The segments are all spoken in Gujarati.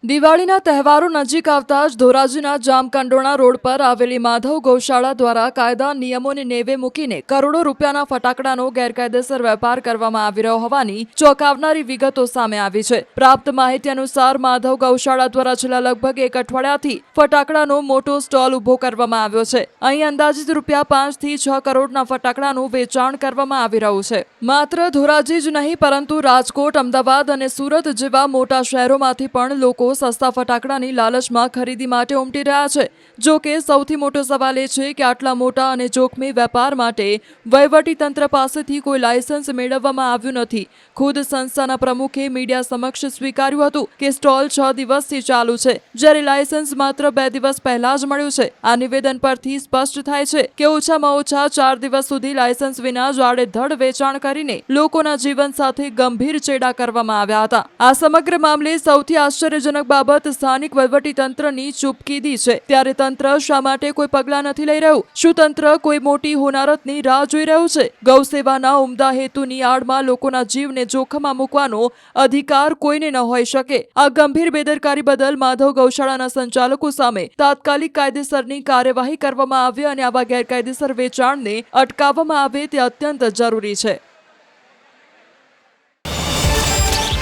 દિવાળીના તહેવારો નજીક આવતા જ ધોરાજીના જામકંડોરણા રોડ પર આવેલી માધવ ગૌશાળા દ્વારા કાયદા નિયમોને નેવે મૂકીને કરોડો રૂપિયાના ફટાકડાનો ગેરકાયદેસર વેપાર કરવામાં આવી રહ્યો હોવાની ચોંકાવનારી વિગતો સામે આવી છે। પ્રાપ્ત માહિતી અનુસાર માધવ ગૌશાળા દ્વારા છેલ્લા લગભગ એક અઠવાડિયાથી ફટાકડાનો મોટો સ્ટોલ ઉભો કરવામાં આવ્યો છે। અહીં અંદાજિત રૂપિયા 5 થી 6 કરોડના ફટાકડાનું વેચાણ કરવામાં આવી રહ્યું છે। માત્ર ધોરાજી જ નહીં પરંતુ રાજકોટ, અમદાવાદ અને સુરત જેવા મોટા શહેરોમાંથી પણ લોકો સસ્તા ફટાકડાની લાલચમાં ખરીદી માટે ઉમટી રહ્યા છે। જો કે સૌથી મોટો સવાલ એ છે કે આટલા મોટા અને જોખમી વેપાર માટે વહીવટી તંત્ર પાસેથી કોઈ લાયસન્સ મેળવવામાં આવ્યું નથી। ખુદ સંસ્થાના પ્રમુખે મીડિયા સમક્ષ સ્વીકાર્યું હતું કે સ્ટોલ 6 દિવસથી ચાલુ છે, જ્યારે લાયસન્સ માત્ર 2 દિવસ પહેલા જ મળ્યું છે। આ નિવેદન પરથી સ્પષ્ટ થાય છે કે ઓછામાં ઓછા 4 દિવસ સુધી લાયસન્સ વિના જ આડેધડ વેચાણ કરીને લોકોના જીવન સાથે ગંભીર ચેડા કરવામાં આવ્યા હતા। આ સમગ્ર મામલે સૌથી આશ્ચર્યજનક બાબત સ્થાનિક વહીવટી તંત્રની ચૂપકીદી છે। ત્યારે તંત્ર શા માટે કોઈ પગલાં નથી લઈ રહ્યું? શું તંત્ર કોઈ મોટી હોનારતની રાહ જોઈ રહ્યું છે? ગૌ સેવાના ઉમદા હેતુની આડમાં લોકોના જીવને જોખમમાં મૂકવાનો અધિકાર કોઈને ન હોઈ શકે। આ ગંભીર બેદરકારી બદલ માધવ ગૌશાળાના સંચાલકો સામે તાત્કાલિક કાયદેસરની કાર્યવાહી કરવામાં આવે અને આવા ગેરકાયદેસર વેચાણને અટકાવવામાં આવે તે અત્યંત જરૂરી છે।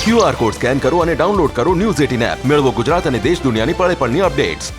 QR કોડ સ્કેન કરો અને ડાઉનલોડ કરો ન્યૂઝ 18 એપ। મેળવો ગુજરાત અને દેશ દુનિયાની પળે પળની અપડેટ્સ।